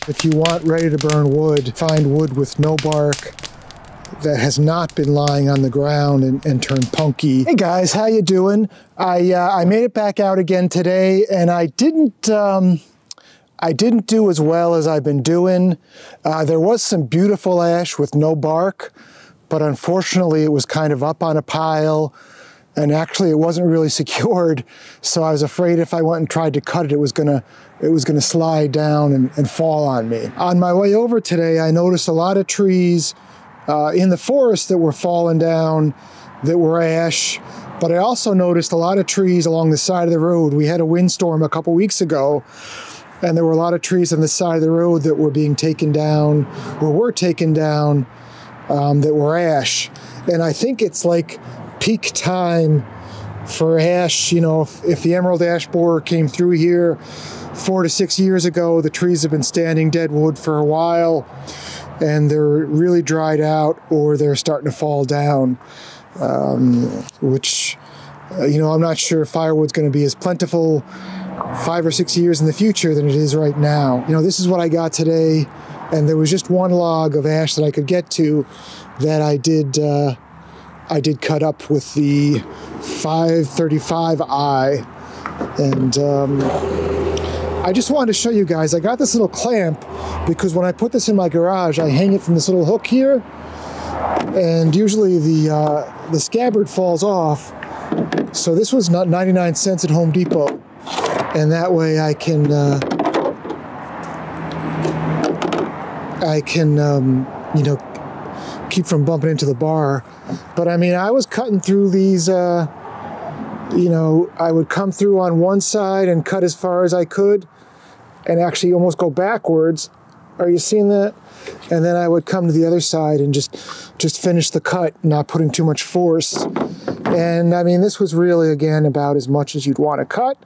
If you want ready to burn wood, find wood with no bark that has not been lying on the ground and turned punky. Hey guys, how you doing? I made it back out again today, and I didn't do as well as I've been doing. There was some beautiful ash with no bark, but unfortunately it was kind of up on a pile, and actually it wasn't really secured, so I was afraid if I went and tried to cut it, it was gonna slide down and fall on me. On my way over today, I noticed a lot of trees in the forest that were falling down that were ash, but I also noticed a lot of trees along the side of the road. We had a windstorm a couple weeks ago, and there were a lot of trees on the side of the road that were being taken down, or were taken down, that were ash. And I think it's like peak time for ash. You know, if the emerald ash borer came through here 4 to 6 years ago, the trees have been standing deadwood for a while, and they're really dried out, or they're starting to fall down, which, you know, I'm not sure firewood's going to be as plentiful 5 or 6 years in the future than it is right now. You know, this is what I got today, and there was just one log of ash that I could get to that I did cut up with the 535i, and I just wanted to show you guys, I got this little clamp because when I put this in my garage, I hang it from this little hook here, and usually the scabbard falls off. So this was not 99 cents at Home Depot, and that way I can you know, keep from bumping into the bar. But I mean, I was cutting through these, you know, I would come through on one side and cut as far as I could, and actually almost go backwards. Are you seeing that? And then I would come to the other side and just finish the cut, not putting too much force. And I mean, this was really, again, about as much as you'd want to cut.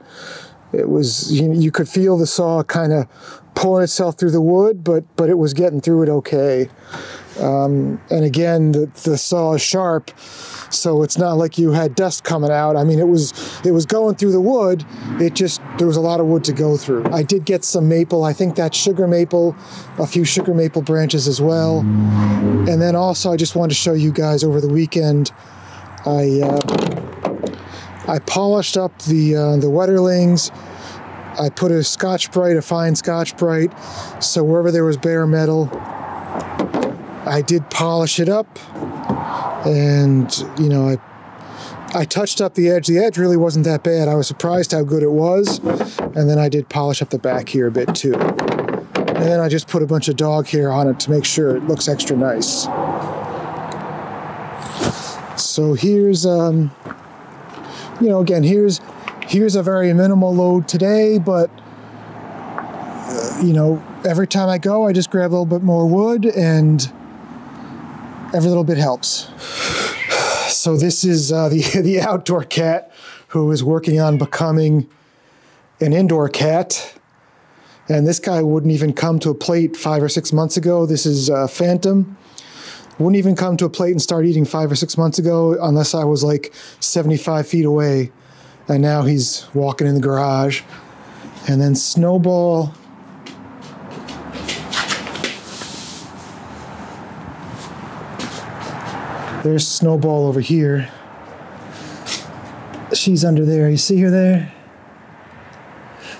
It was, you could feel the saw kind of pulling itself through the wood, but it was getting through it okay. And again, the saw is sharp, so it's not like you had dust coming out. I mean, it was going through the wood. There was a lot of wood to go through. I did get some maple. I think that's sugar maple, a few sugar maple branches as well. And then also, I just wanted to show you guys over the weekend, I polished up the Wetterlings. I put a Scotch-Brite, a fine Scotch-Brite, so wherever there was bare metal, I did polish it up, and, you know, I touched up the edge. The edge really wasn't that bad. I was surprised how good it was, and then I did polish up the back here a bit too. And then I just put a bunch of dog hair on it to make sure it looks extra nice. So here's, you know, again, here's a very minimal load today, but, you know, every time I go, I just grab a little bit more wood, and every little bit helps. So this is the outdoor cat who is working on becoming an indoor cat. And this guy wouldn't even come to a plate 5 or 6 months ago. This is Phantom. Wouldn't even come to a plate and start eating 5 or 6 months ago unless I was like 75 feet away. And now he's walking in the garage. And then Snowball. There's Snowball over here. She's under there. You see her there?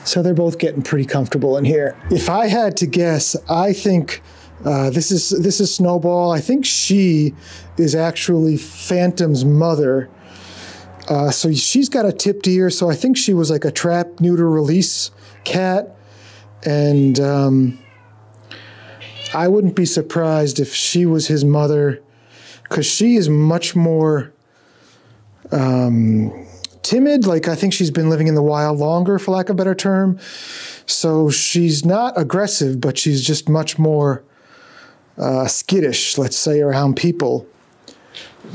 So they're both getting pretty comfortable in here. If I had to guess, I think this is Snowball. I think she is actually Phantom's mother. So she's got a tipped ear, so I think she was like a trap, neuter, release cat. And I wouldn't be surprised if she was his mother, because she is much more timid. Like, I think she's been living in the wild longer, for lack of a better term. So she's not aggressive, but she's just much more skittish, let's say, around people.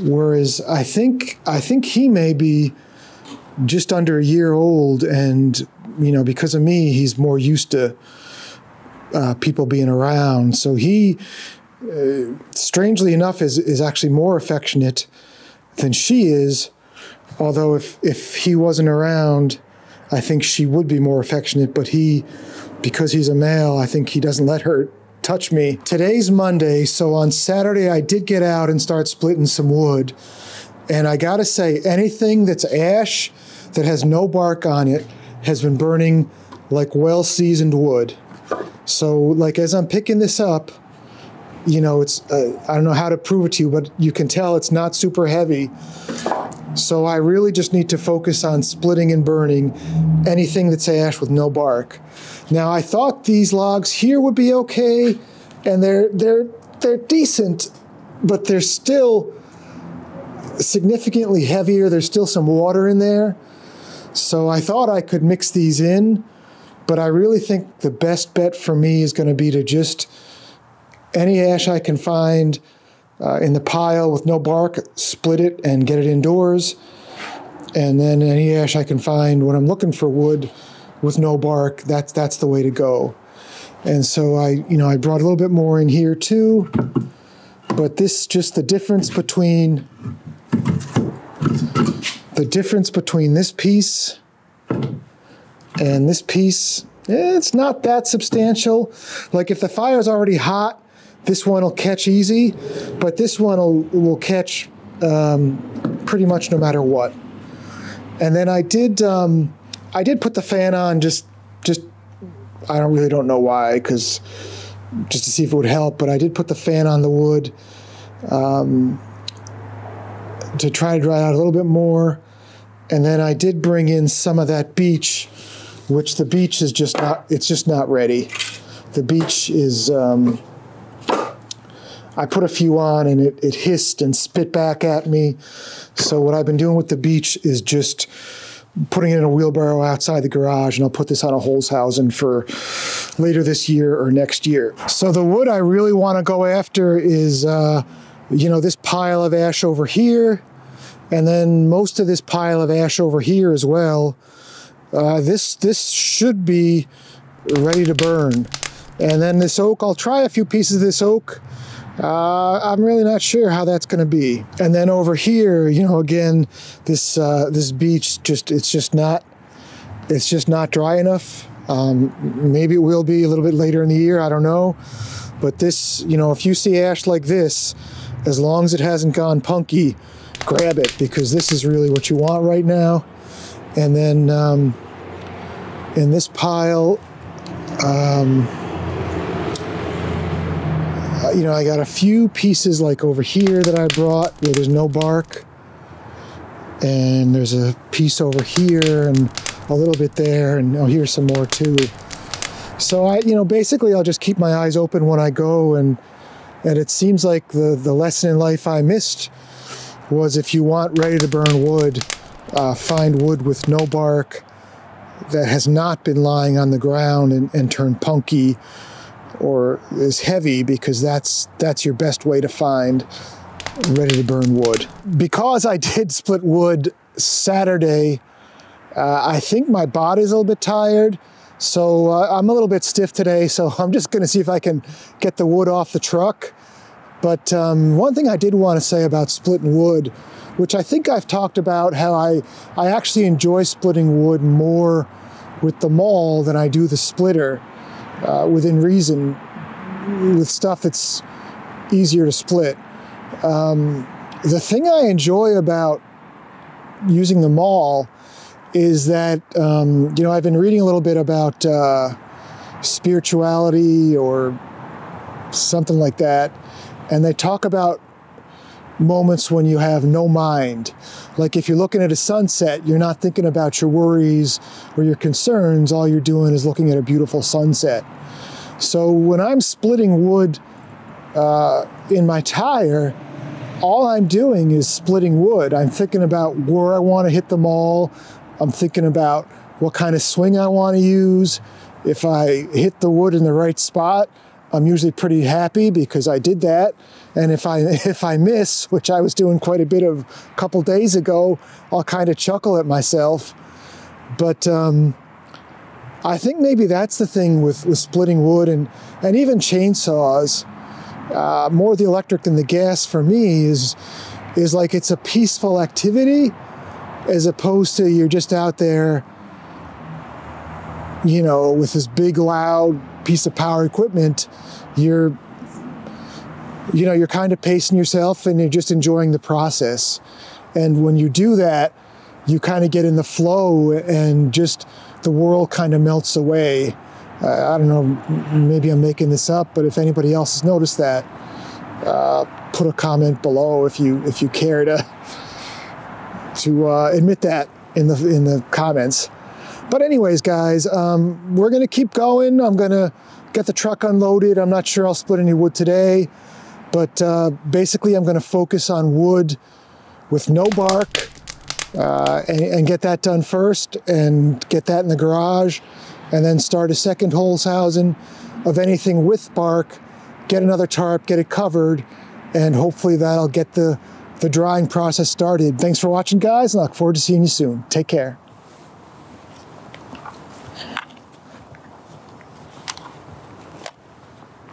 Whereas I think he may be just under a year old, and, you know, because of me, he's more used to people being around. So he, strangely enough, is actually more affectionate than she is. Although if he wasn't around, I think she would be more affectionate. But he because he's a male, I think he doesn't let her touch me. Today's Monday, so on Saturday I did get out and start splitting some wood. And I gotta say, anything that's ash that has no bark on it has been burning like well-seasoned wood. So like as I'm picking this up, you know, it's, I don't know how to prove it to you, but you can tell it's not super heavy. So I really just need to focus on splitting and burning anything that's ash with no bark. Now I thought these logs here would be okay, and they're decent, but they're still significantly heavier. There's still some water in there. So I thought I could mix these in, but I really think the best bet for me is going to be to just any ash I can find in the pile with no bark, split it and get it indoors. And then any ash I can find when I'm looking for wood with no bark, that's the way to go. And so I brought a little bit more in here too, but this just the difference between this piece and this piece, it's not that substantial. Like if the fire's already hot, this one will catch easy, but this one will catch pretty much no matter what. And then I did put the fan on just I really don't know why, because just to see if it would help, but I did put the fan on the wood to try to dry out a little bit more. And then I did bring in some of that beech, which the beech is just not ready. The beech is, I put a few on and it hissed and spit back at me. So what I've been doing with the beech is just putting it in a wheelbarrow outside the garage, and I'll put this on a Holzhausen for later this year or next year. So the wood I really want to go after is, this pile of ash over here, and then most of this pile of ash over here as well. This should be ready to burn. And then this oak, I'll try a few pieces of this oak. I'm really not sure how that's going to be. And then over here, again, this beech it's just not dry enough. Maybe it will be a little bit later in the year, I don't know. But this, if you see ash like this, as long as it hasn't gone punky, grab it, because this is really what you want right now. And then in this pile, I got a few pieces like over here that I brought where there's no bark. And there's a piece over here and a little bit there, and here's some more too. So basically I'll just keep my eyes open when I go, and it seems like the lesson in life I missed was, if you want ready to burn wood, find wood with no bark that has not been lying on the ground and turned punky or is heavy, because that's your best way to find ready to burn wood. Because I did split wood Saturday, I think my body's a little bit tired, so I'm a little bit stiff today, so I'm just gonna see if I can get the wood off the truck. But one thing I did want to say about splitting wood, which I think I've talked about, how I actually enjoy splitting wood more with the maul than I do the splitter, within reason, with stuff that's easier to split. The thing I enjoy about using the maul is that, I've been reading a little bit about spirituality or something like that, and they talk about moments when you have no mind. Like if you're looking at a sunset, you're not thinking about your worries or your concerns. All you're doing is looking at a beautiful sunset. So when I'm splitting wood in my tire, all I'm doing is splitting wood. I'm thinking about where I want to hit the maul. I'm thinking about what kind of swing I want to use. If I hit the wood in the right spot, I'm usually pretty happy because I did that. And if I miss, which I was doing quite a bit of a couple days ago, I'll kind of chuckle at myself. But I think maybe that's the thing with splitting wood and even chainsaws. More the electric than the gas for me is like it's a peaceful activity, as opposed to you're just out there you know, with this big loud piece of power equipment, you're kind of pacing yourself and you're just enjoying the process. And when you do that, you kind of get in the flow and just the world kind of melts away. I don't know, maybe I'm making this up, but if anybody else has noticed that, put a comment below if you care to admit that in the comments. But anyways, guys, we're gonna keep going. I'm gonna get the truck unloaded. I'm not sure I'll split any wood today, but basically I'm gonna focus on wood with no bark and get that done first and get that in the garage, and then start a second holes housing of anything with bark, get another tarp, get it covered, and hopefully that'll get the drying process started. Thanks for watching, guys, and I look forward to seeing you soon. Take care.